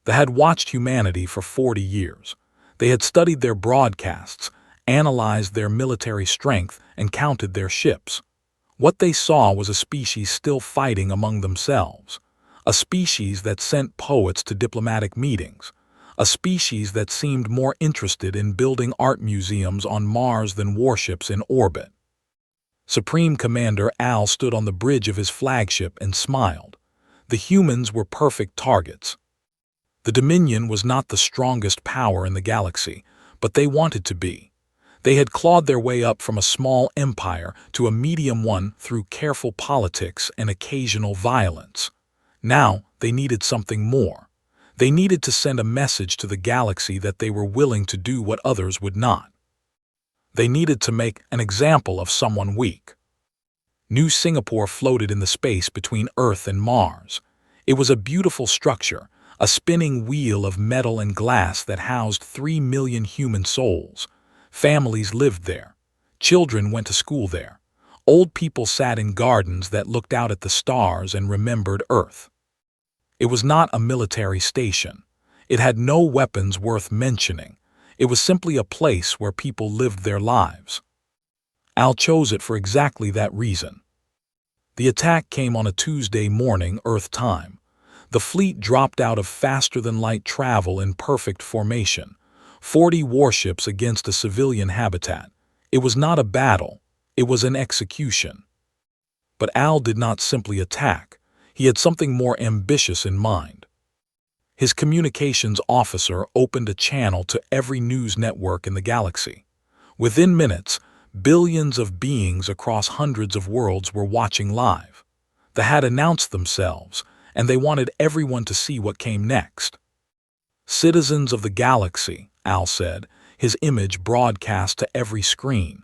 They had watched humanity for 40 years. They had studied their broadcasts, analyzed their military strength, and counted their ships. What they saw was a species still fighting among themselves, a species that sent poets to diplomatic meetings, a species that seemed more interested in building art museums on Mars than warships in orbit. Supreme Commander Al stood on the bridge of his flagship and smiled. The humans were perfect targets. The Dominion was not the strongest power in the galaxy, but they wanted to be. They had clawed their way up from a small empire to a medium one through careful politics and occasional violence. Now they needed something more. They needed to send a message to the galaxy that they were willing to do what others would not. They needed to make an example of someone weak. New Singapore floated in the space between Earth and Mars. It was a beautiful structure, a spinning wheel of metal and glass that housed 3 million human souls. Families lived there. Children went to school there. Old people sat in gardens that looked out at the stars and remembered Earth. It was not a military station. It had no weapons worth mentioning. It was simply a place where people lived their lives. Al chose it for exactly that reason. The attack came on a Tuesday morning, Earth time. The fleet dropped out of faster-than-light travel in perfect formation. 40 warships against a civilian habitat. It was not a battle. It was an execution. But Al did not simply attack. He had something more ambitious in mind. His communications officer opened a channel to every news network in the galaxy. Within minutes, billions of beings across hundreds of worlds were watching live. They had announced themselves, and they wanted everyone to see what came next. "Citizens of the galaxy," Al said, his image broadcast to every screen.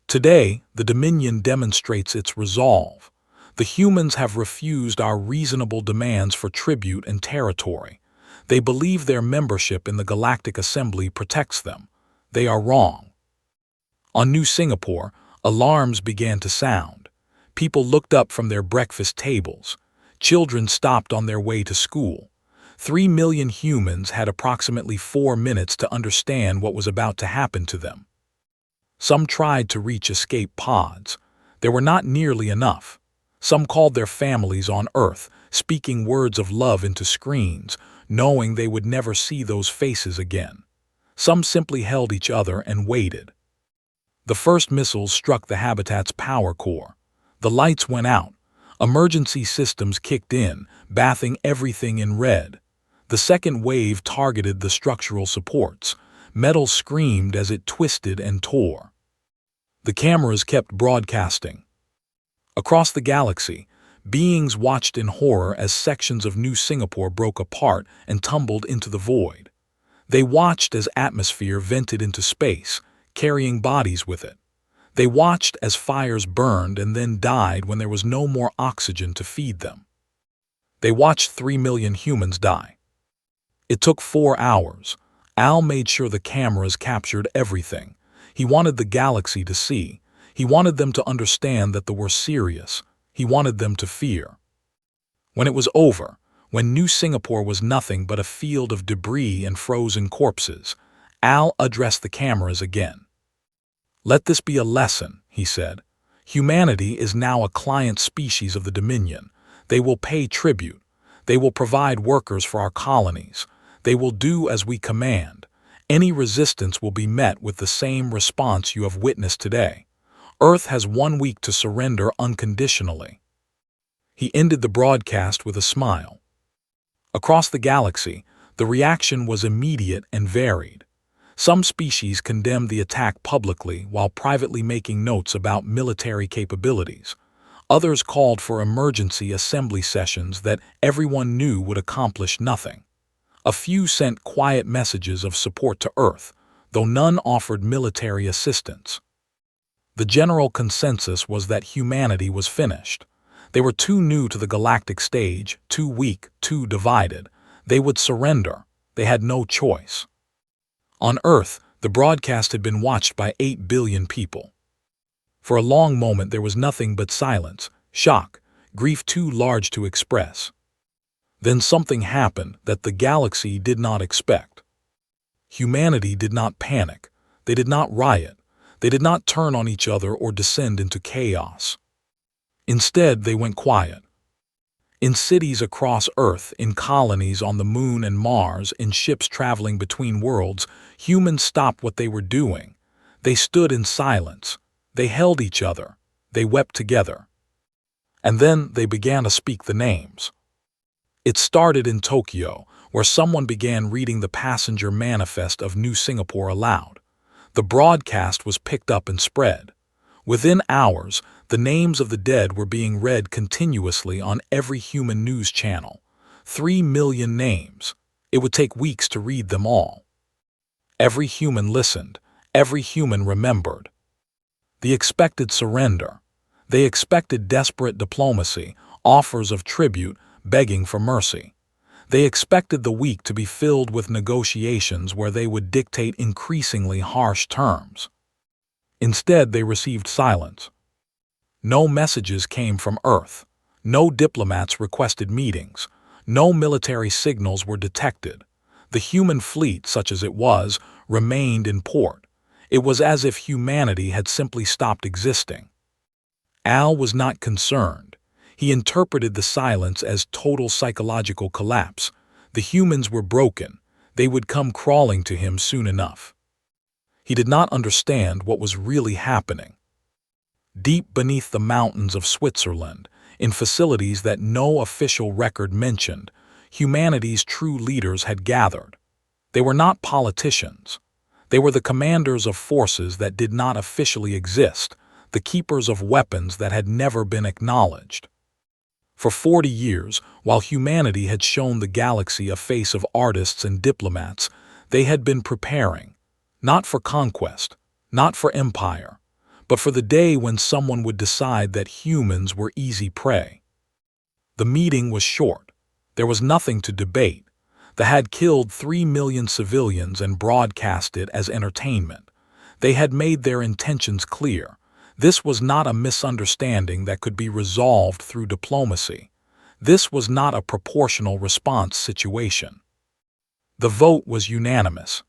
"Today, the Dominion demonstrates its resolve. The humans have refused our reasonable demands for tribute and territory. They believe their membership in the Galactic Assembly protects them. They are wrong." On New Singapore, alarms began to sound. People looked up from their breakfast tables. Children stopped on their way to school. 3 million humans had approximately 4 minutes to understand what was about to happen to them. Some tried to reach escape pods. There were not nearly enough. Some called their families on Earth, speaking words of love into screens, knowing they would never see those faces again. Some simply held each other and waited. The first missiles struck the habitat's power core. The lights went out. Emergency systems kicked in, bathing everything in red. The second wave targeted the structural supports. Metal screamed as it twisted and tore. The cameras kept broadcasting. Across the galaxy, beings watched in horror as sections of New Singapore broke apart and tumbled into the void. They watched as atmosphere vented into space, carrying bodies with it. They watched as fires burned and then died when there was no more oxygen to feed them. They watched 3 million humans die. It took 4 hours. Al made sure the cameras captured everything. He wanted the galaxy to see. He wanted them to understand that they were serious. He wanted them to fear. When it was over, when New Singapore was nothing but a field of debris and frozen corpses, Al addressed the cameras again. "Let this be a lesson," he said. "Humanity is now a client species of the Dominion. They will pay tribute. They will provide workers for our colonies. They will do as we command. Any resistance will be met with the same response you have witnessed today. Earth has 1 week to surrender unconditionally." He ended the broadcast with a smile. Across the galaxy, the reaction was immediate and varied. Some species condemned the attack publicly while privately making notes about military capabilities. Others called for emergency assembly sessions that everyone knew would accomplish nothing. A few sent quiet messages of support to Earth, though none offered military assistance. The general consensus was that humanity was finished. They were too new to the galactic stage, too weak, too divided. They would surrender. They had no choice. On Earth, the broadcast had been watched by 8 billion people. For a long moment there was nothing but silence, shock, grief too large to express. Then something happened that the galaxy did not expect. Humanity did not panic. They did not riot. They did not turn on each other or descend into chaos. Instead, they went quiet. In cities across Earth, in colonies on the Moon and Mars, in ships traveling between worlds, humans stopped what they were doing. They stood in silence. They held each other. They wept together. And then they began to speak the names. It started in Tokyo, where someone began reading the passenger manifest of New Singapore aloud. The broadcast was picked up and spread. Within hours, the names of the dead were being read continuously on every human news channel. 3 million names. It would take weeks to read them all. Every human listened. Every human remembered. The expected surrender. They expected desperate diplomacy, offers of tribute, begging for mercy. They expected the week to be filled with negotiations where they would dictate increasingly harsh terms. Instead, they received silence. No messages came from Earth. No diplomats requested meetings. No military signals were detected. The human fleet, such as it was, remained in port. It was as if humanity had simply stopped existing. Al was not concerned. He interpreted the silence as total psychological collapse. The humans were broken. They would come crawling to him soon enough. He did not understand what was really happening. Deep beneath the mountains of Switzerland, in facilities that no official record mentioned, humanity's true leaders had gathered. They were not politicians. They were the commanders of forces that did not officially exist, the keepers of weapons that had never been acknowledged. For 40 years, while humanity had shown the galaxy a face of artists and diplomats, they had been preparing, not for conquest, not for empire, but for the day when someone would decide that humans were easy prey. The meeting was short. There was nothing to debate. They had killed 3 million civilians and broadcast it as entertainment. They had made their intentions clear. This was not a misunderstanding that could be resolved through diplomacy. This was not a proportional response situation. The vote was unanimous.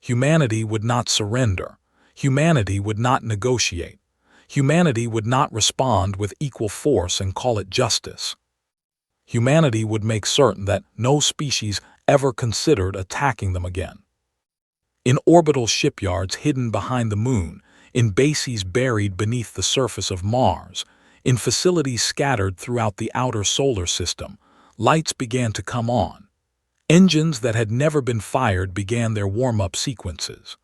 Humanity would not surrender. Humanity would not negotiate. Humanity would not respond with equal force and call it justice. Humanity would make certain that no species ever considered attacking them again. In orbital shipyards hidden behind the moon, in bases buried beneath the surface of Mars, in facilities scattered throughout the outer solar system, lights began to come on. Engines that had never been fired began their warm-up sequences.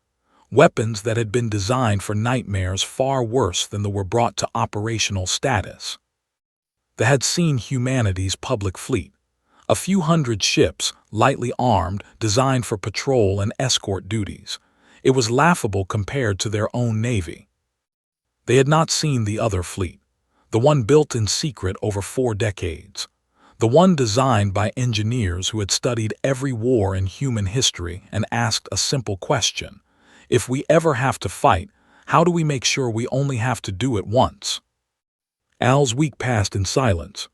Weapons that had been designed for nightmares far worse than they were brought to operational status. They had seen humanity's public fleet. A few hundred ships, lightly armed, designed for patrol and escort duties. It was laughable compared to their own navy. They had not seen the other fleet, the one built in secret over 4 decades. The one designed by engineers who had studied every war in human history and asked a simple question. If we ever have to fight, how do we make sure we only have to do it once? Al's week passed in silence.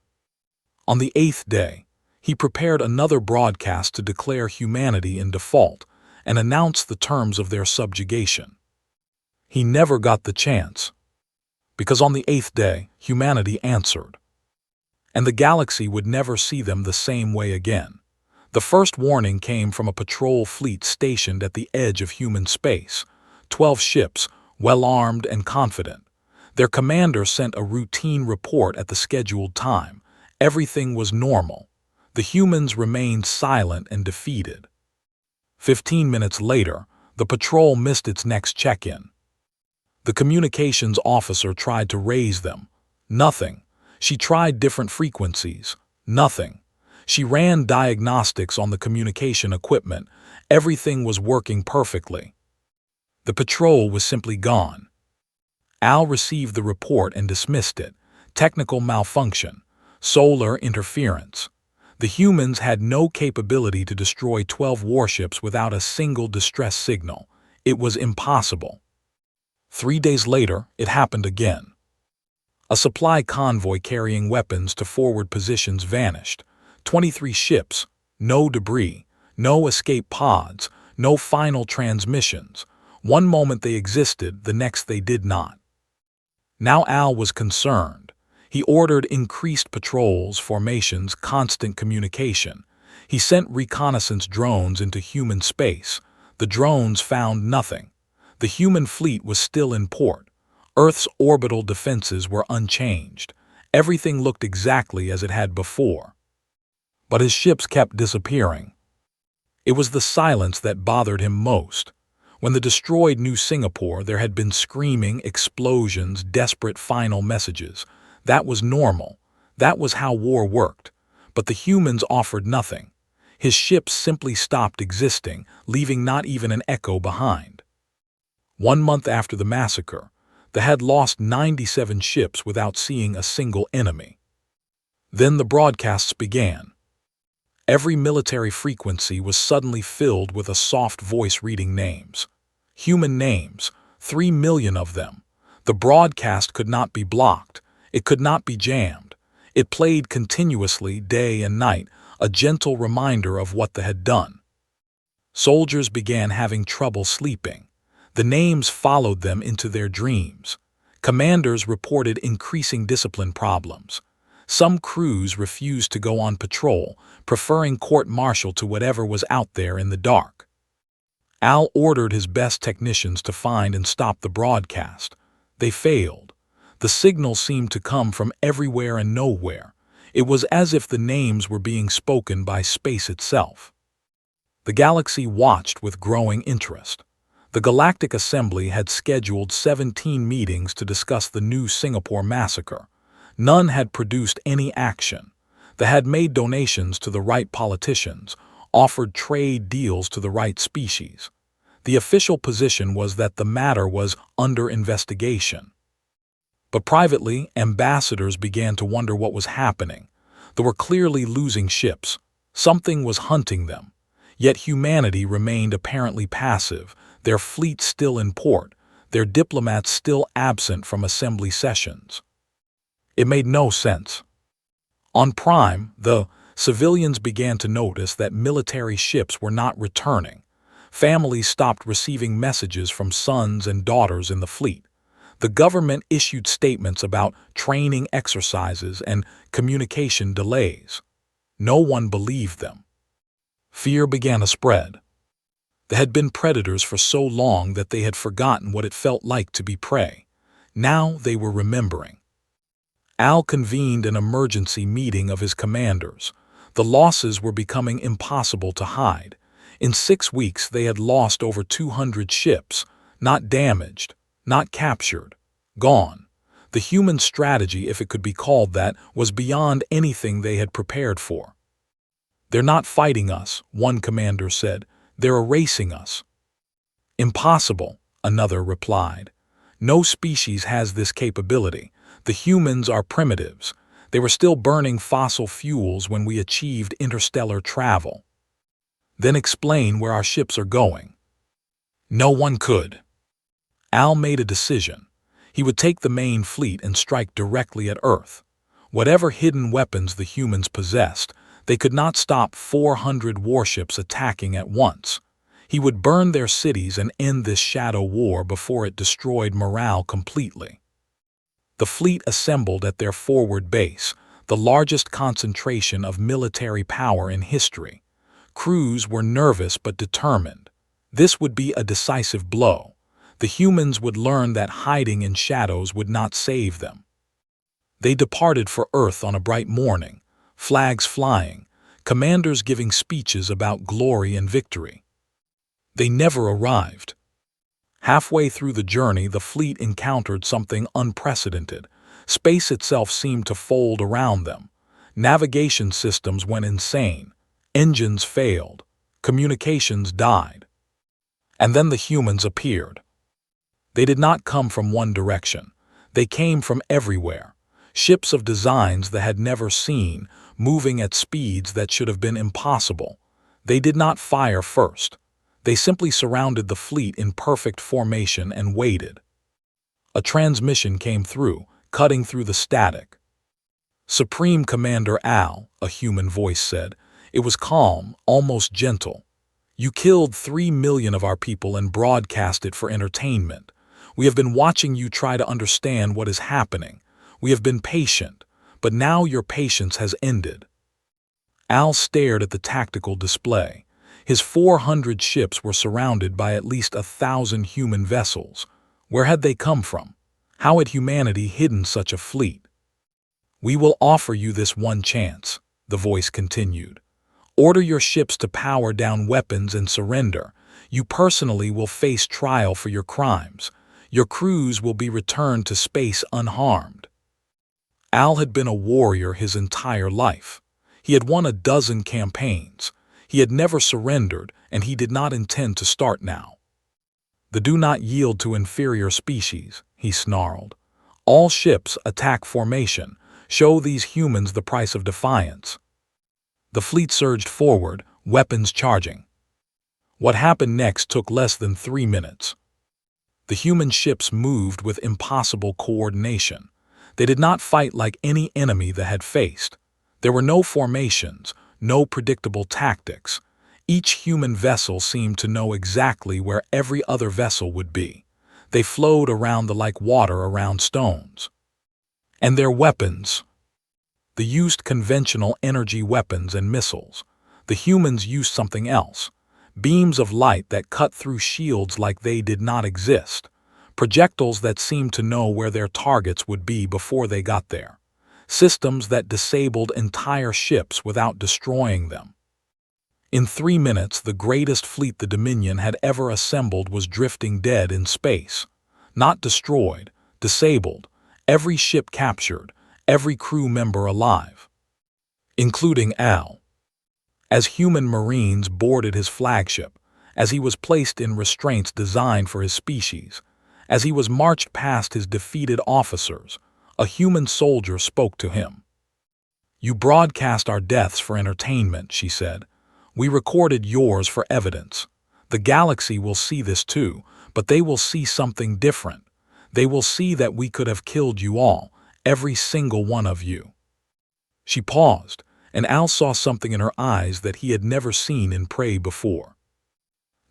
On the 8th day, he prepared another broadcast to declare humanity in default and announce the terms of their subjugation. He never got the chance, because on the 8th day, humanity answered. And the galaxy would never see them the same way again. The first warning came from a patrol fleet stationed at the edge of human space. 12 ships, well-armed and confident. Their commander sent a routine report at the scheduled time. Everything was normal. The humans remained silent and defeated. 15 minutes later, the patrol missed its next check-in. The communications officer tried to raise them. Nothing. She tried different frequencies. Nothing. She ran diagnostics on the communication equipment. Everything was working perfectly. The patrol was simply gone. Al received the report and dismissed it. Technical malfunction. Solar interference. The humans had no capability to destroy 12 warships without a single distress signal. It was impossible. 3 days later, it happened again. A supply convoy carrying weapons to forward positions vanished. 23 ships, no debris, no escape pods, no final transmissions. One moment they existed, the next they did not. Now Al was concerned. He ordered increased patrols, formations, constant communication. He sent reconnaissance drones into human space. The drones found nothing. The human fleet was still in port. Earth's orbital defenses were unchanged. Everything looked exactly as it had before. But his ships kept disappearing. It was the silence that bothered him most. When the destroyed New Singapore, there had been screaming, explosions, desperate final messages. That was normal. That was how war worked. But the humans offered nothing. His ships simply stopped existing, leaving not even an echo behind. 1 month after the massacre, they had lost 97 ships without seeing a single enemy. Then the broadcasts began. Every military frequency was suddenly filled with a soft voice reading names. Human names, 3 million of them. The broadcast could not be blocked. It could not be jammed. It played continuously, day and night, a gentle reminder of what they had done. Soldiers began having trouble sleeping. The names followed them into their dreams. Commanders reported increasing discipline problems. Some crews refused to go on patrol, preferring court-martial to whatever was out there in the dark. Al ordered his best technicians to find and stop the broadcast. They failed. The signal seemed to come from everywhere and nowhere. It was as if the names were being spoken by space itself. The galaxy watched with growing interest. The Galactic Assembly had scheduled 17 meetings to discuss the New Singapore massacre. None had produced any action. They had made donations to the right politicians, offered trade deals to the right species. The official position was that the matter was under investigation. But privately, ambassadors began to wonder what was happening. They were clearly losing ships. Something was hunting them. Yet humanity remained apparently passive, their fleet still in port, their diplomats still absent from assembly sessions. It made no sense. On Prime, the civilians began to notice that military ships were not returning. Families stopped receiving messages from sons and daughters in the fleet. The government issued statements about training exercises and communication delays. No one believed them. Fear began to spread. They had been predators for so long that they had forgotten what it felt like to be prey. Now they were remembering. Al convened an emergency meeting of his commanders. The losses were becoming impossible to hide. In 6 weeks they had lost over 200 ships, not damaged, not captured, gone. The human strategy, if it could be called that, was beyond anything they had prepared for. "They're not fighting us," one commander said. "They're erasing us." "Impossible," another replied. "No species has this capability. The humans are primitives. They were still burning fossil fuels when we achieved interstellar travel." "Then explain where our ships are going." No one could. Al made a decision. He would take the main fleet and strike directly at Earth. Whatever hidden weapons the humans possessed, they could not stop 400 warships attacking at once. He would burn their cities and end this shadow war before it destroyed morale completely. The fleet assembled at their forward base, the largest concentration of military power in history. Crews were nervous but determined. This would be a decisive blow. The humans would learn that hiding in shadows would not save them. They departed for Earth on a bright morning, flags flying, commanders giving speeches about glory and victory. They never arrived. Halfway through the journey, the fleet encountered something unprecedented. Space itself seemed to fold around them. Navigation systems went insane. Engines failed. Communications died. And then the humans appeared. They did not come from one direction. They came from everywhere. Ships of designs they had never seen, moving at speeds that should have been impossible. They did not fire first. They simply surrounded the fleet in perfect formation and waited. A transmission came through, cutting through the static. Supreme Commander Al, a human voice said. It was calm, almost gentle. You killed 3 million of our people and broadcast it for entertainment. We have been watching you try to understand what is happening. We have been patient, but now your patience has ended. Al stared at the tactical display. His 400 ships were surrounded by at least 1,000 human vessels. Where had they come from? How had humanity hidden such a fleet? We will offer you this one chance, the voice continued. Order your ships to power down weapons and surrender. You personally will face trial for your crimes. Your crews will be returned to space unharmed. Al had been a warrior his entire life. He had won a dozen campaigns. He had never surrendered, and he did not intend to start now. Do not yield to inferior species, he snarled. All ships attack formation. Show these humans the price of defiance. The fleet surged forward, weapons charging. What happened next took less than 3 minutes. The human ships moved with impossible coordination. They did not fight like any enemy they had faced. There were no formations, no predictable tactics. Each human vessel seemed to know exactly where every other vessel would be. They flowed around like water around stones. And their weapons. They used conventional energy weapons and missiles. The humans used something else. Beams of light that cut through shields like they did not exist. Projectiles that seemed to know where their targets would be before they got there. Systems that disabled entire ships without destroying them. In 3 minutes, the greatest fleet the Dominion had ever assembled was drifting dead in space. Not destroyed, disabled, every ship captured, every crew member alive. Including Al. As human Marines boarded his flagship, as he was placed in restraints designed for his species, as he was marched past his defeated officers, a human soldier spoke to him. You broadcast our deaths for entertainment, she said. We recorded yours for evidence. The galaxy will see this too, but they will see something different. They will see that we could have killed you all, every single one of you. She paused, and Al saw something in her eyes that he had never seen in prey before.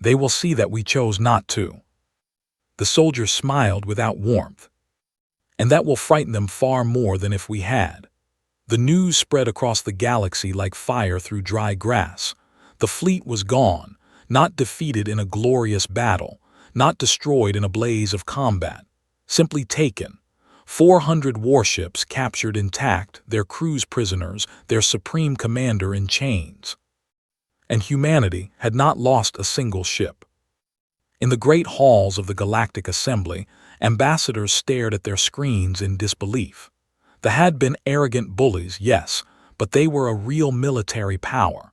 They will see that we chose not to. The soldier smiled without warmth. And that will frighten them far more than if we had. The news spread across the galaxy like fire through dry grass. The fleet was gone, not defeated in a glorious battle, not destroyed in a blaze of combat, simply taken. 400 warships captured intact, their crews prisoners, their supreme commander in chains. And humanity had not lost a single ship. In the great halls of the Galactic Assembly, ambassadors stared at their screens in disbelief. They had been arrogant bullies, yes, but they were a real military power.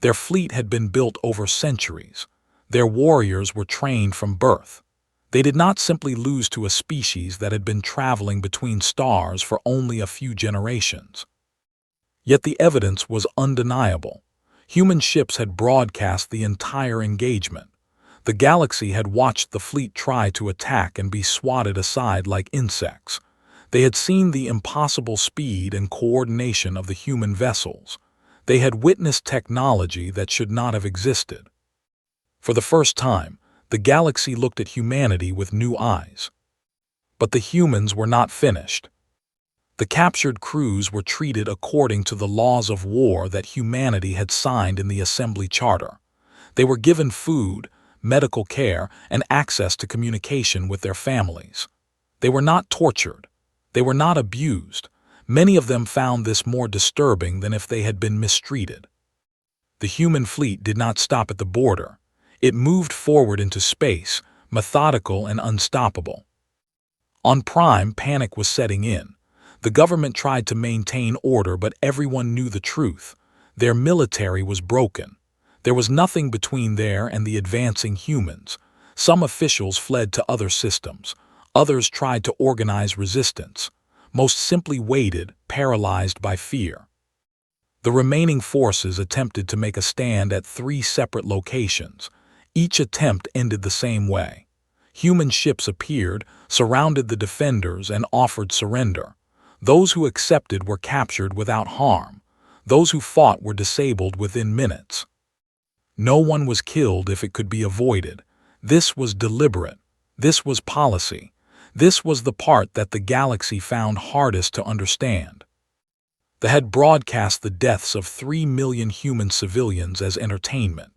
Their fleet had been built over centuries. Their warriors were trained from birth. They did not simply lose to a species that had been traveling between stars for only a few generations. Yet the evidence was undeniable. Human ships had broadcast the entire engagement. The galaxy had watched the fleet try to attack and be swatted aside like insects. They had seen the impossible speed and coordination of the human vessels. They had witnessed technology that should not have existed. For the first time, the galaxy looked at humanity with new eyes. But the humans were not finished. The captured crews were treated according to the laws of war that humanity had signed in the Assembly Charter. They were given food, medical care, and access to communication with their families. They were not tortured. They were not abused. Many of them found this more disturbing than if they had been mistreated. The human fleet did not stop at the border. It moved forward into space, methodical and unstoppable. On Prime, panic was setting in. The government tried to maintain order, but everyone knew the truth. Their military was broken. There was nothing between there and the advancing humans. Some officials fled to other systems. Others tried to organize resistance. Most simply waited, paralyzed by fear. The remaining forces attempted to make a stand at 3 separate locations. Each attempt ended the same way. Human ships appeared, surrounded the defenders, and offered surrender. Those who accepted were captured without harm. Those who fought were disabled within minutes. No one was killed if it could be avoided. This was deliberate. This was policy. This was the part that the galaxy found hardest to understand. They had broadcast the deaths of 3 million human civilians as entertainment.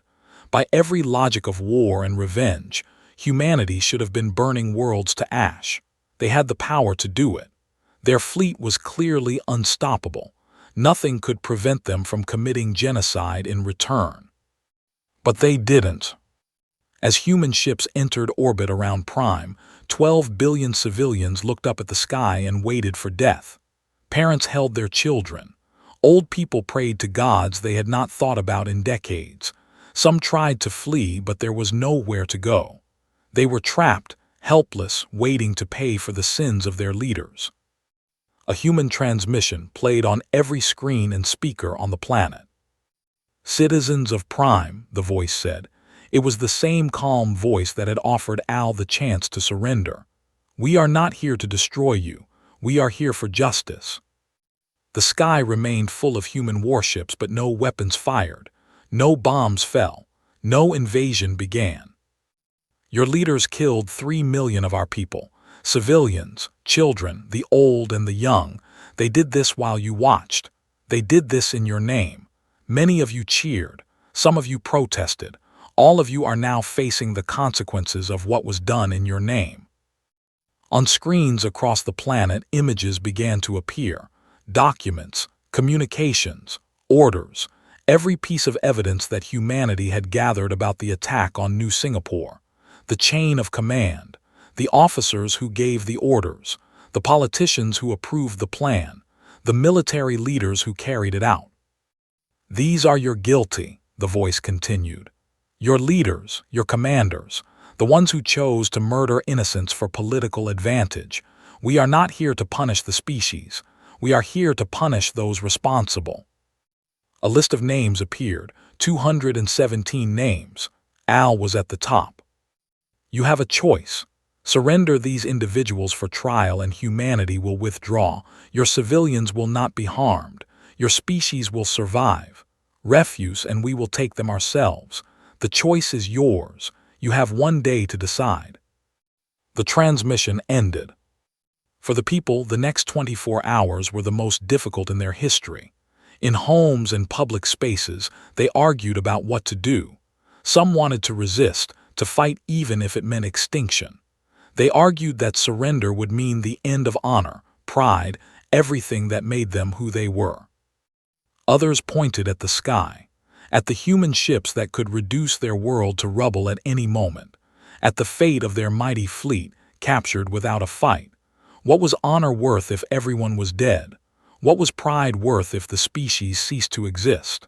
By every logic of war and revenge, humanity should have been burning worlds to ash. They had the power to do it. Their fleet was clearly unstoppable. Nothing could prevent them from committing genocide in return. But they didn't. As human ships entered orbit around Prime, 12 billion civilians looked up at the sky and waited for death. Parents held their children. Old people prayed to gods they had not thought about in decades. Some tried to flee, but there was nowhere to go. They were trapped, helpless, waiting to pay for the sins of their leaders. A human transmission played on every screen and speaker on the planet. "Citizens of Prime," the voice said. It was the same calm voice that had offered Al the chance to surrender. "We are not here to destroy you. We are here for justice." The sky remained full of human warships, but no weapons fired. No bombs fell. No invasion began. "Your leaders killed 3 million of our people. Civilians, children, the old and the young. They did this while you watched. They did this in your name. Many of you cheered. Some of you protested. All of you are now facing the consequences of what was done in your name." On screens across the planet, images began to appear. Documents, communications, orders, every piece of evidence that humanity had gathered about the attack on New Singapore. The chain of command, the officers who gave the orders, the politicians who approved the plan, the military leaders who carried it out. "These are your guilty," the voice continued. "Your leaders, your commanders, the ones who chose to murder innocents for political advantage. We are not here to punish the species. We are here to punish those responsible." A list of names appeared, 217 names. Al was at the top. "You have a choice. Surrender these individuals for trial and humanity will withdraw. Your civilians will not be harmed. Your species will survive. Refuse and we will take them ourselves. The choice is yours. You have 1 day to decide." The transmission ended. For the people, the next 24 hours were the most difficult in their history. In homes and public spaces, they argued about what to do. Some wanted to resist, to fight even if it meant extinction. They argued that surrender would mean the end of honor, pride, everything that made them who they were. Others pointed at the sky, at the human ships that could reduce their world to rubble at any moment, at the fate of their mighty fleet, captured without a fight. What was honor worth if everyone was dead? What was pride worth if the species ceased to exist?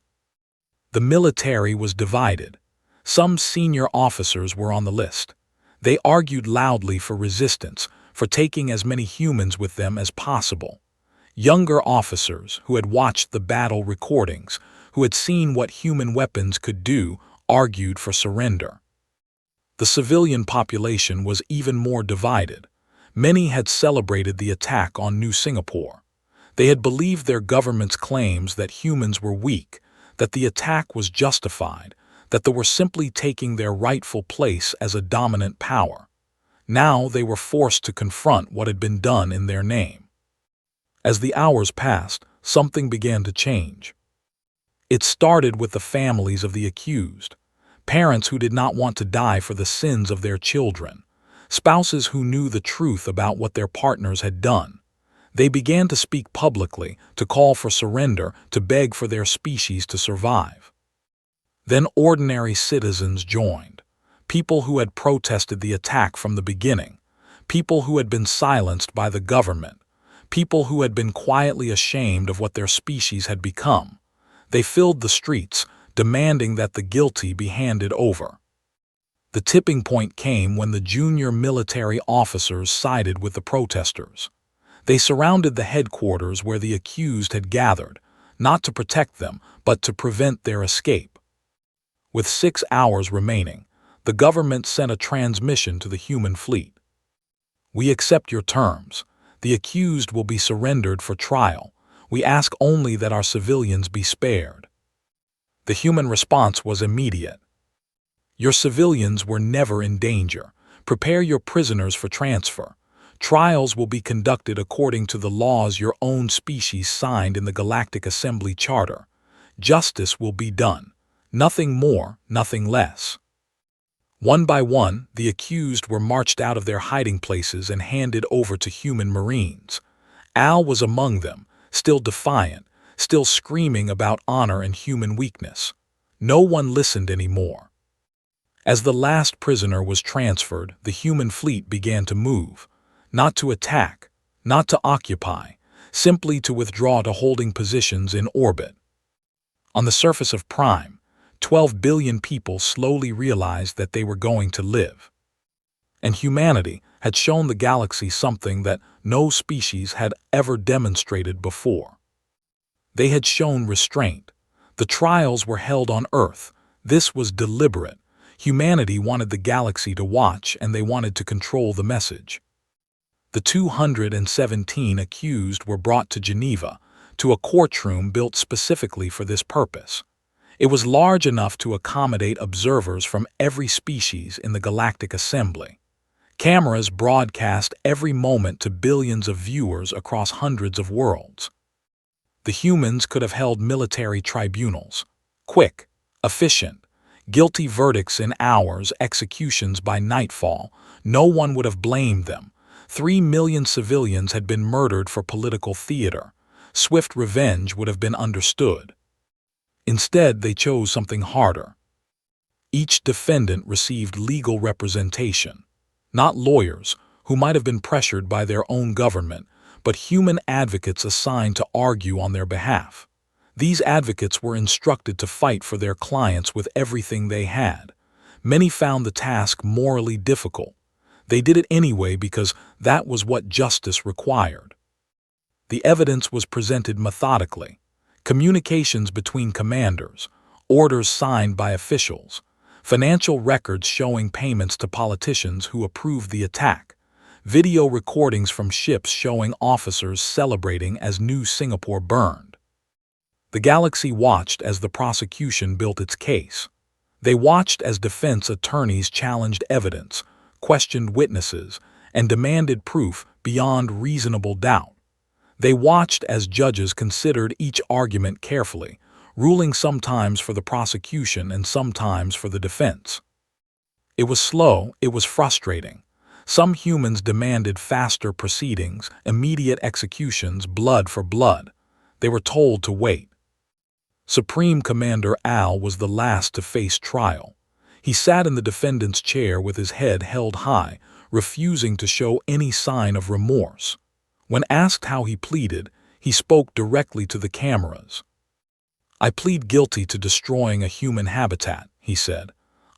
The military was divided. Some senior officers were on the list. They argued loudly for resistance, for taking as many humans with them as possible. Younger officers, who had watched the battle recordings, who had seen what human weapons could do, argued for surrender. The civilian population was even more divided. Many had celebrated the attack on New Singapore. They had believed their government's claims that humans were weak, that the attack was justified, that they were simply taking their rightful place as a dominant power. Now they were forced to confront what had been done in their name. As the hours passed, something began to change. It started with the families of the accused, parents who did not want to die for the sins of their children, spouses who knew the truth about what their partners had done. They began to speak publicly, to call for surrender, to beg for their species to survive. Then ordinary citizens joined, people who had protested the attack from the beginning, people who had been silenced by the government, people who had been quietly ashamed of what their species had become. They filled the streets, demanding that the guilty be handed over. The tipping point came when the junior military officers sided with the protesters. They surrounded the headquarters where the accused had gathered, not to protect them, but to prevent their escape. With 6 hours remaining, the government sent a transmission to the human fleet. "We accept your terms. The accused will be surrendered for trial. We ask only that our civilians be spared." The human response was immediate. "Your civilians were never in danger. Prepare your prisoners for transfer. Trials will be conducted according to the laws your own species signed in the Galactic Assembly Charter. Justice will be done. Nothing more, nothing less." One by one, the accused were marched out of their hiding places and handed over to human Marines. Al was among them, still defiant, still screaming about honor and human weakness. No one listened anymore. As the last prisoner was transferred, the human fleet began to move. Not to attack, not to occupy, simply to withdraw to holding positions in orbit. On the surface of Prime, 12 billion people slowly realized that they were going to live. And humanity had shown the galaxy something that no species had ever demonstrated before. They had shown restraint. The trials were held on Earth. This was deliberate. Humanity wanted the galaxy to watch, and they wanted to control the message. The 217 accused were brought to Geneva, to a courtroom built specifically for this purpose. It was large enough to accommodate observers from every species in the Galactic Assembly. Cameras broadcast every moment to billions of viewers across hundreds of worlds. The humans could have held military tribunals. Quick, efficient, guilty verdicts in hours, executions by nightfall. No one would have blamed them. 3 million civilians had been murdered for political theater. Swift revenge would have been understood. Instead, they chose something harder. Each defendant received legal representation. Not lawyers, who might have been pressured by their own government, but human advocates assigned to argue on their behalf. These advocates were instructed to fight for their clients with everything they had. Many found the task morally difficult. They did it anyway because that was what justice required. The evidence was presented methodically. Communications between commanders, orders signed by officials, financial records showing payments to politicians who approved the attack, video recordings from ships showing officers celebrating as New Singapore burned. The galaxy watched as the prosecution built its case. They watched as defense attorneys challenged evidence, questioned witnesses, and demanded proof beyond reasonable doubt. They watched as judges considered each argument carefully, ruling sometimes for the prosecution and sometimes for the defense. It was slow, it was frustrating. Some humans demanded faster proceedings, immediate executions, blood for blood. They were told to wait. Supreme Commander Al was the last to face trial. He sat in the defendant's chair with his head held high, refusing to show any sign of remorse. When asked how he pleaded, he spoke directly to the cameras. "I plead guilty to destroying a human habitat," he said.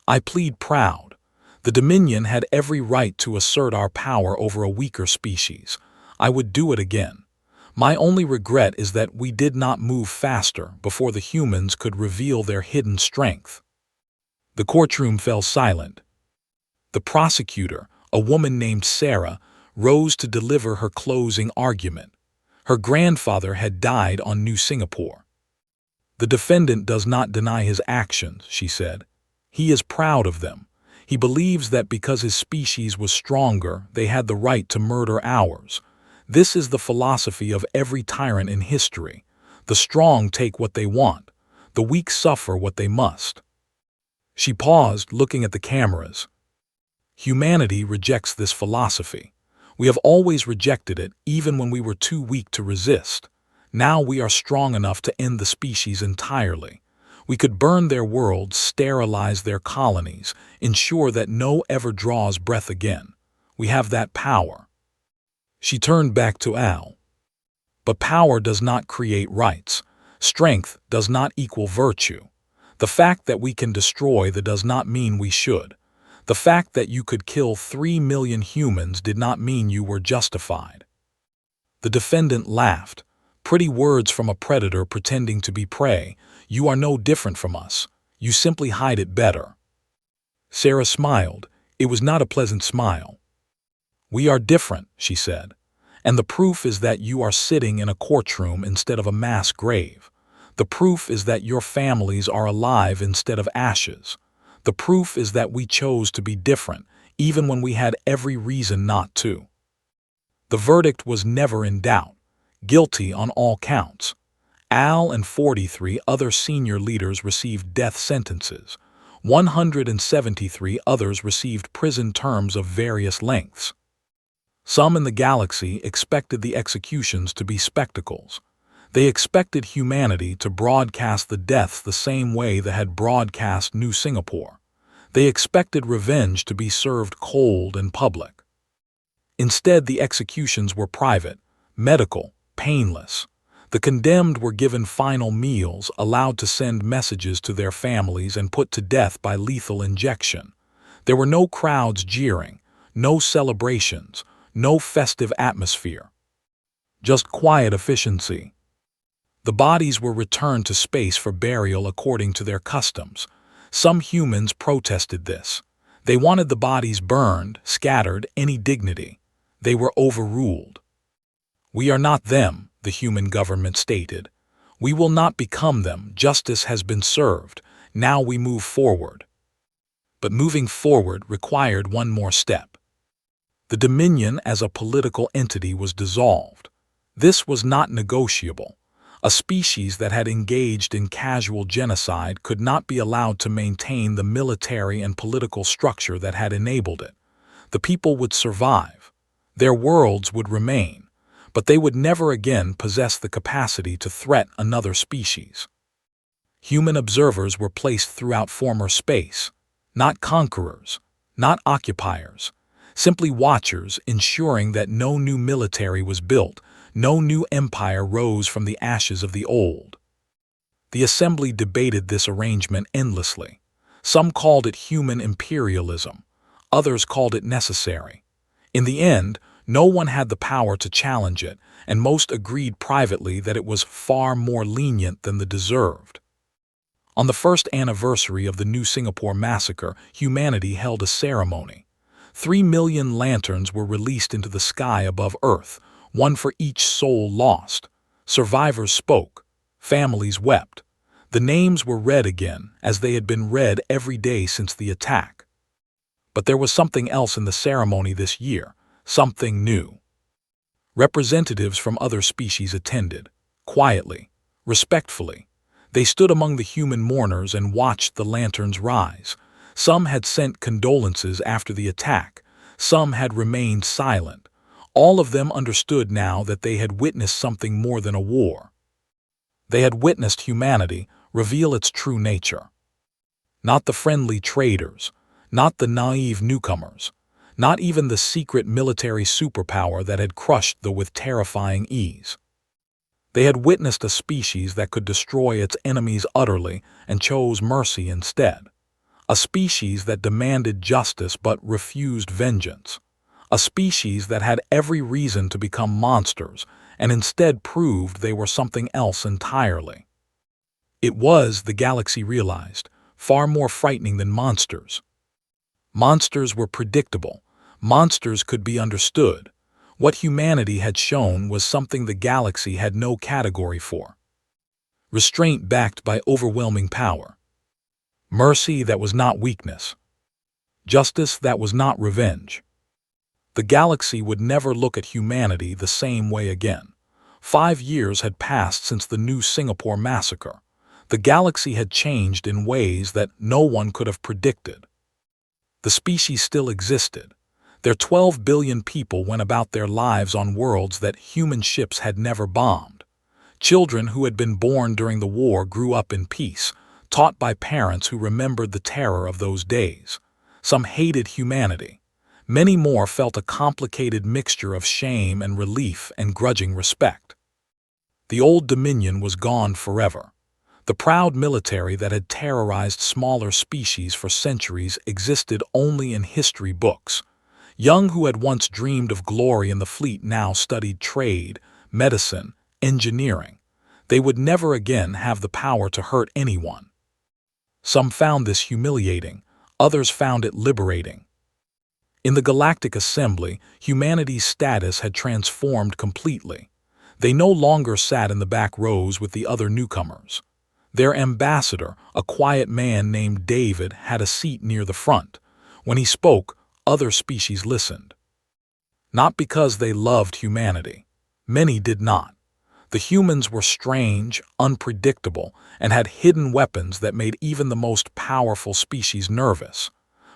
"I plead proud. The Dominion had every right to assert our power over a weaker species. I would do it again. My only regret is that we did not move faster before the humans could reveal their hidden strength." The courtroom fell silent. The prosecutor, a woman named Sarah, rose to deliver her closing argument. Her grandfather had died on New Singapore. "The defendant does not deny his actions," she said. "He is proud of them. He believes that because his species was stronger, they had the right to murder ours. This is the philosophy of every tyrant in history. The strong take what they want. The weak suffer what they must." She paused, looking at the cameras. Humanity rejects this philosophy. We have always rejected it, even when we were too weak to resist. Now we are strong enough to end the species entirely. We could burn their worlds, sterilize their colonies, ensure that no ever draws breath again. We have that power. She turned back to Al. "But power does not create rights. Strength does not equal virtue. The fact that we can destroy that does not mean we should. The fact that you could kill 3 million humans did not mean you were justified." The defendant laughed. "Pretty words from a predator pretending to be prey. You are no different from us. You simply hide it better." Sarah smiled. It was not a pleasant smile. "We are different," she said. And the proof is that you are sitting in a courtroom instead of a mass grave. The proof is that your families are alive instead of ashes. The proof is that we chose to be different, even when we had every reason not to. The verdict was never in doubt. Guilty on all counts. Al and 43 other senior leaders received death sentences. 173 others received prison terms of various lengths. Some in the galaxy expected the executions to be spectacles. They expected humanity to broadcast the deaths the same way they had broadcast New Singapore. They expected revenge to be served cold and public. Instead, the executions were private, medical, painless. The condemned were given final meals, allowed to send messages to their families, and put to death by lethal injection. There were no crowds jeering, no celebrations, no festive atmosphere. Just quiet efficiency. The bodies were returned to space for burial according to their customs. Some humans protested this. They wanted the bodies burned, scattered, any dignity. They were overruled. "We are not them," the human government stated. "We will not become them. Justice has been served. Now we move forward." But moving forward required one more step. The Dominion as a political entity was dissolved. This was not negotiable. A species that had engaged in casual genocide could not be allowed to maintain the military and political structure that had enabled it. The people would survive. Their worlds would remain, but they would never again possess the capacity to threat another species. Human observers were placed throughout former space, not conquerors, not occupiers, simply watchers, ensuring that no new military was built, no new empire rose from the ashes of the old. The Assembly debated this arrangement endlessly. Some called it human imperialism. Others called it necessary. In the end, no one had the power to challenge it, and most agreed privately that it was far more lenient than the deserved. On the first anniversary of the New Singapore massacre, humanity held a ceremony. 3 million lanterns were released into the sky above Earth, one for each soul lost. Survivors spoke. Families wept. The names were read again, as they had been read every day since the attack. But there was something else in the ceremony this year, something new. Representatives from other species attended, quietly, respectfully. They stood among the human mourners and watched the lanterns rise. Some had sent condolences after the attack. Some had remained silent. All of them understood now that they had witnessed something more than a war. They had witnessed humanity reveal its true nature. Not the friendly traders, not the naive newcomers, not even the secret military superpower that had crushed them with terrifying ease. They had witnessed a species that could destroy its enemies utterly and chose mercy instead. A species that demanded justice but refused vengeance. A species that had every reason to become monsters and instead proved they were something else entirely. It was, the galaxy realized, far more frightening than monsters. Monsters were predictable. Monsters could be understood. What humanity had shown was something the galaxy had no category for. Restraint backed by overwhelming power. Mercy that was not weakness. Justice that was not revenge. The galaxy would never look at humanity the same way again. 5 years had passed since the New Singapore massacre. The galaxy had changed in ways that no one could have predicted. The species still existed. Their 12 billion people went about their lives on worlds that human ships had never bombed. Children who had been born during the war grew up in peace, taught by parents who remembered the terror of those days. Some hated humanity. Many more felt a complicated mixture of shame and relief and grudging respect. The old Dominion was gone forever. The proud military that had terrorized smaller species for centuries existed only in history books. Young who had once dreamed of glory in the fleet now studied trade, medicine, engineering. They would never again have the power to hurt anyone. Some found this humiliating, others found it liberating. In the Galactic Assembly, humanity's status had transformed completely. They no longer sat in the back rows with the other newcomers. Their ambassador, a quiet man named David, had a seat near the front. When he spoke, other species listened. Not because they loved humanity. Many did not. The humans were strange, unpredictable, and had hidden weapons that made even the most powerful species nervous.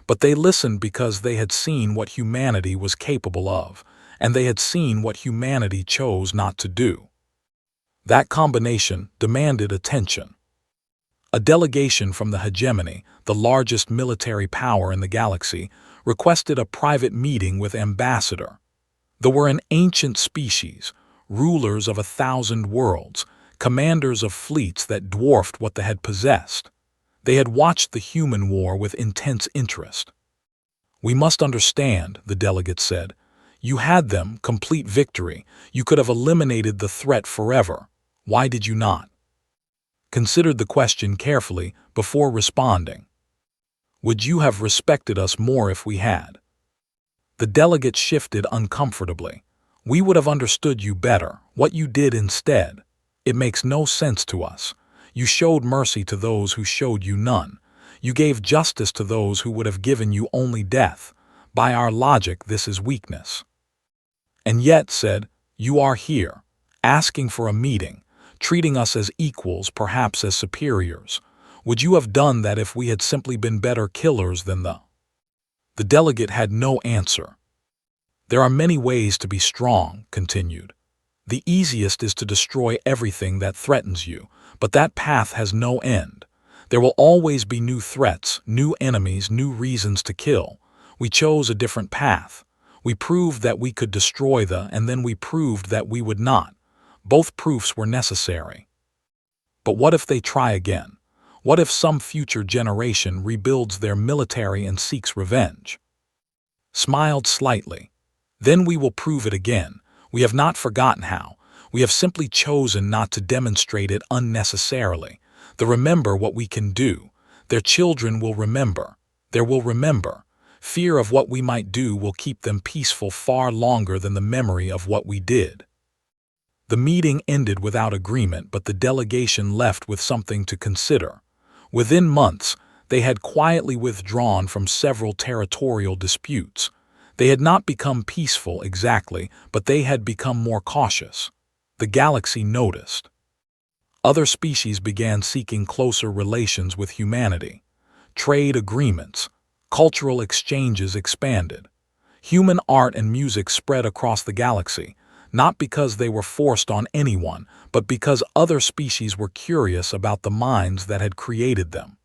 But they listened because they had seen what humanity was capable of, and they had seen what humanity chose not to do. That combination demanded attention. A delegation from the hegemony, the largest military power in the galaxy, requested a private meeting with Ambassador. They were an ancient species, rulers of 1,000 worlds, commanders of fleets that dwarfed what they had possessed. They had watched the human war with intense interest. "We must understand," the delegate said. "You had them, complete victory. You could have eliminated the threat forever. Why did you not?" Considered the question carefully before responding. "Would you have respected us more if we had?" The delegate shifted uncomfortably. "We would have understood you better. What you did instead. It makes no sense to us. You showed mercy to those who showed you none. You gave justice to those who would have given you only death. By our logic, this is weakness." And yet, said, "You are here, asking for a meeting, treating us as equals, perhaps as superiors. Would you have done that if we had simply been better killers than the?" The delegate had no answer. "There are many ways to be strong," continued. "The easiest is to destroy everything that threatens you, but that path has no end. There will always be new threats, new enemies, new reasons to kill. We chose a different path. We proved that we could destroy and then we proved that we would not. Both proofs were necessary. But what if they try again? What if some future generation rebuilds their military and seeks revenge?" Smiled slightly. "Then we will prove it again. We have not forgotten how. We have simply chosen not to demonstrate it unnecessarily. They remember what we can do. Their children will remember. They will remember. Fear of what we might do will keep them peaceful far longer than the memory of what we did." The meeting ended without agreement, but the delegation left with something to consider. Within months, they had quietly withdrawn from several territorial disputes. They had not become peaceful exactly, but they had become more cautious. The galaxy noticed. Other species began seeking closer relations with humanity. Trade agreements, cultural exchanges expanded. Human art and music spread across the galaxy, not because they were forced on anyone, but because other species were curious about the minds that had created them.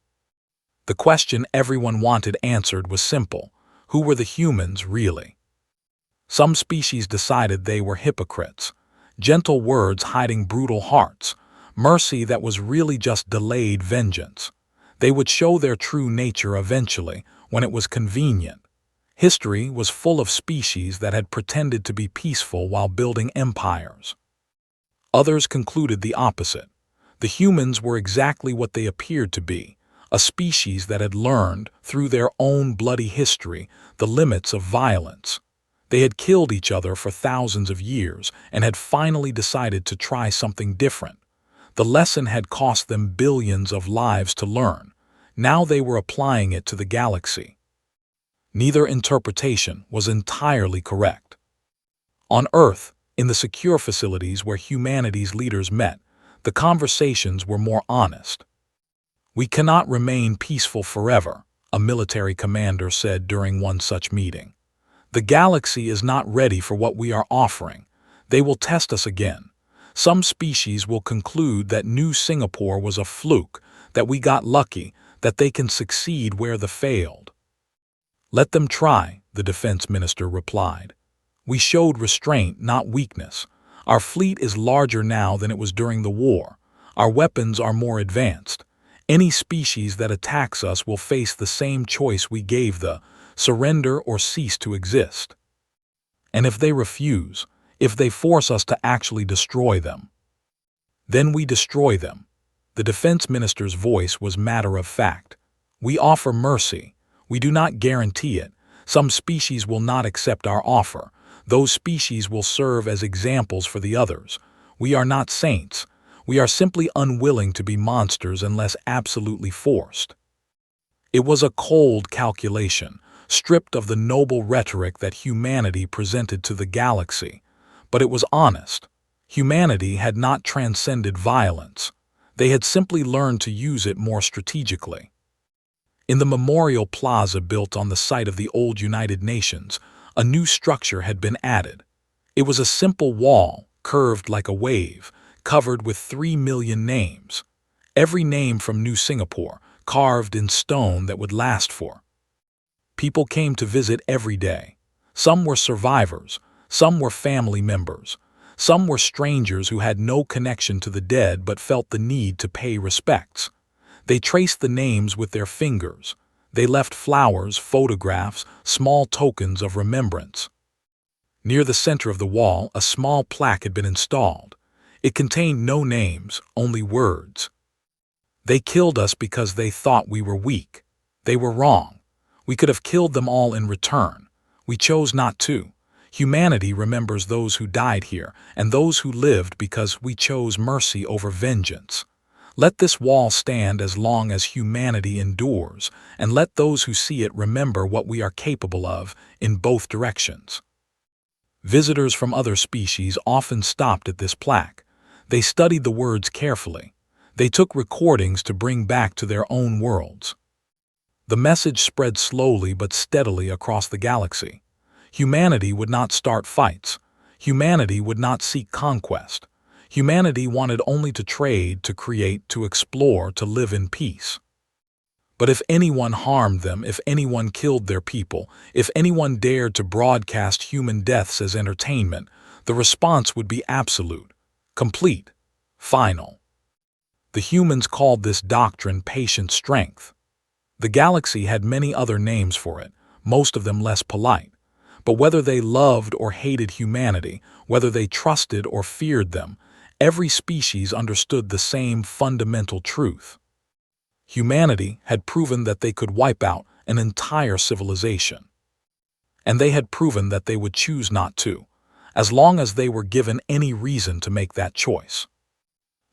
The question everyone wanted answered was simple: who were the humans really? Some species decided they were hypocrites, gentle words hiding brutal hearts, mercy that was really just delayed vengeance. They would show their true nature eventually, when it was convenient. History was full of species that had pretended to be peaceful while building empires. Others concluded the opposite. The humans were exactly what they appeared to be, a species that had learned, through their own bloody history, the limits of violence. They had killed each other for thousands of years and had finally decided to try something different. The lesson had cost them billions of lives to learn. Now they were applying it to the galaxy. Neither interpretation was entirely correct. On Earth, in the secure facilities where humanity's leaders met, the conversations were more honest. "We cannot remain peaceful forever," a military commander said during one such meeting. "The galaxy is not ready for what we are offering. They will test us again. Some species will conclude that New Singapore was a fluke, that we got lucky, that they can succeed where they failed." "Let them try," the defense minister replied. "We showed restraint, not weakness. Our fleet is larger now than it was during the war. Our weapons are more advanced. Any species that attacks us will face the same choice we gave surrender or cease to exist. And if they refuse, if they force us to actually destroy them, then we destroy them." The defense minister's voice was matter of fact. "We offer mercy. We do not guarantee it. Some species will not accept our offer. Those species will serve as examples for the others. We are not saints. We are simply unwilling to be monsters unless absolutely forced. It was a cold calculation, stripped of the noble rhetoric that humanity presented to the galaxy. But it was honest. Humanity had not transcended violence. They had simply learned to use it more strategically. In the memorial plaza built on the site of the old United Nations, a new structure had been added. It was a simple wall, curved like a wave, covered with 3 million names. Every name from New Singapore, carved in stone that would last for. People came to visit every day. Some were survivors, some were family members, some were strangers who had no connection to the dead but felt the need to pay respects. They traced the names with their fingers. They left flowers, photographs, small tokens of remembrance. Near the center of the wall, a small plaque had been installed. It contained no names, only words. They killed us because they thought we were weak. They were wrong. We could have killed them all in return. We chose not to. Humanity remembers those who died here and those who lived because we chose mercy over vengeance. Let this wall stand as long as humanity endures, and let those who see it remember what we are capable of in both directions. Visitors from other species often stopped at this plaque. They studied the words carefully. They took recordings to bring back to their own worlds. The message spread slowly but steadily across the galaxy. Humanity would not start fights. Humanity would not seek conquest. Humanity wanted only to trade, to create, to explore, to live in peace. But if anyone harmed them, if anyone killed their people, if anyone dared to broadcast human deaths as entertainment, the response would be absolute, complete, final. The humans called this doctrine patient strength. The galaxy had many other names for it, most of them less polite. But whether they loved or hated humanity, whether they trusted or feared them, every species understood the same fundamental truth. Humanity had proven that they could wipe out an entire civilization. And they had proven that they would choose not to, as long as they were given any reason to make that choice.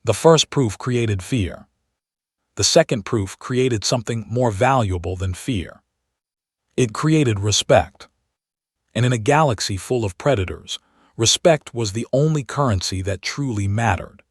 The first proof created fear. The second proof created something more valuable than fear. It created respect. And in a galaxy full of predators, respect was the only currency that truly mattered.